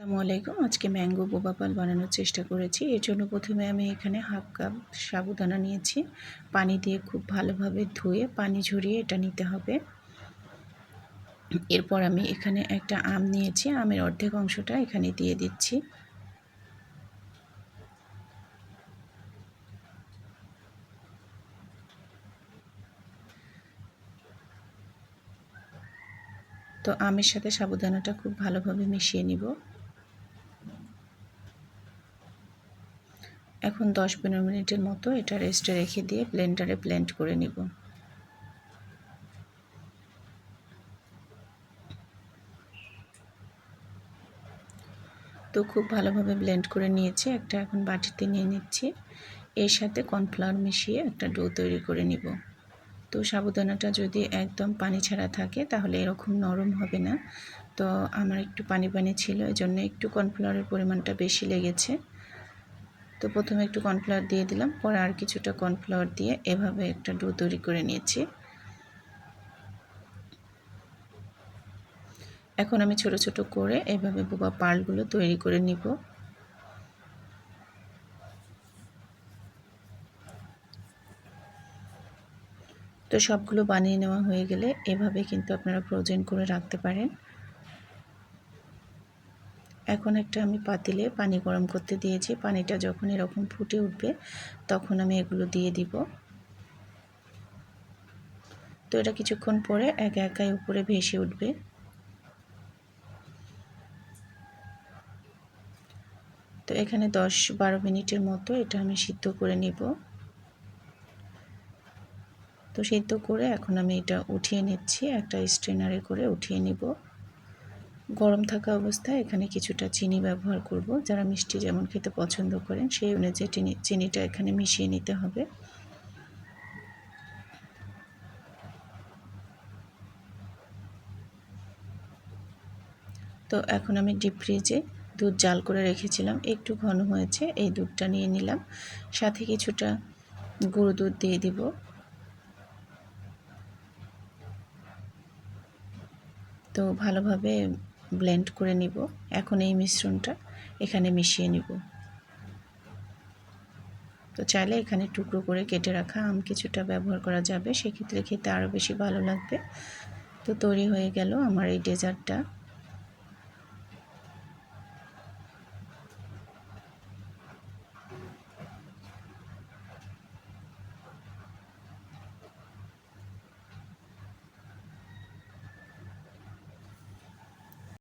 আসসালামু আলাইকুম। আজকে ম্যাঙ্গো বোবা পাল বানানোর চেষ্টা করেছি। এর জন্য প্রথমে আমি এখানে হাফ কাপ সাবুদানা নিয়েছি। পানি দিয়ে খুব ভালোভাবে ধুয়ে পানি ঝরিয়ে এটা নিতে হবে। এরপর আমি এখানে একটা আম নিয়েছি। আমের অর্ধেক অংশটা এখানে দিয়ে দিচ্ছি। তো আমের সাথে সাবুদানাটা খুব ভালোভাবে মিশিয়ে নিব। এখন 10-15 মিনিটের মতো এটা রেস্টে রেখে দিয়ে ব্লেন্ডারে ব্লেন্ড করে নিব। তো খুব ভালোভাবে ব্লেন্ড করে নিয়েছি। একটা এখন বাটিতে নিয়ে নিচ্ছি। এর সাথে কর্নফ্লাওয়ার মিশিয়ে একটা ডো তৈরি করে নিব। তো সাবুদানাটা যদি একদম পানি ছাড়া থাকে তাহলে এরকম নরম হবে না। তো আমার একটু পানি পানি ছিল, এজন্য একটু কর্নফ্লাওয়ারের পরিমাণটা বেশি লেগেছে। তো প্রথমে একটু কর্নফ্লাওয়ার দিয়ে দিলাম, পরে আর কিছুটা কর্নফ্লাওয়ার দিয়ে এভাবে একটা ডো তৈরি করে নিয়েছি। এখন আমি ছোট ছোট করে এভাবে বোবা পালগুলো তৈরি করে নিব। তো সবগুলো বানিয়ে নেওয়া হয়ে গেলে এভাবে কিন্তু আপনারা ফ্রোজেন করে রাখতে পারেন। এখন একটা আমি পাতিলে পানি গরম করতে দিয়েছি। পানিটা যখন এরকম ফুটে উঠবে তখন আমি এগুলো দিয়ে দিব। তো এটা কিছুক্ষণ পরে একা একাই উপরে ভেসে উঠবে। তো এখানে 10-12 মিনিটের মতো এটা আমি সিদ্ধ করে নিব। তো সিদ্ধ করে এখন আমি এটা উঠিয়ে নিচ্ছি, একটা স্ট্রেনারে করে উঠিয়ে নিব। গরম থাকা অবস্থায় এখানে কিছুটা চিনি ব্যবহার করব। যারা মিষ্টি যেমন খেতে পছন্দ করেন সেই অনুযায়ী চিনিটা এখানে মিশিয়ে নিতে হবে। তো এখন আমি ডিপ ফ্রিজে দুধ জাল করে রেখেছিলাম, একটু ঘন হয়েছে, এই দুধটা নিয়ে নিলাম। সাথে কিছুটা গুঁড়ো দুধ দিয়ে দিব। তো ভালোভাবে ব্লেন্ড করে নিব। এখন এই মিশ্রণটা এখানে মিশিয়ে নিব। তো চাইলে এখানে টুকরো করে কেটে রাখা আম কিছুটা ব্যবহার করা যাবে, সেক্ষেত্রে খেতে আরও বেশি ভালো লাগবে। তো তৈরি হয়ে গেল আমার এই ডেজার্টটা।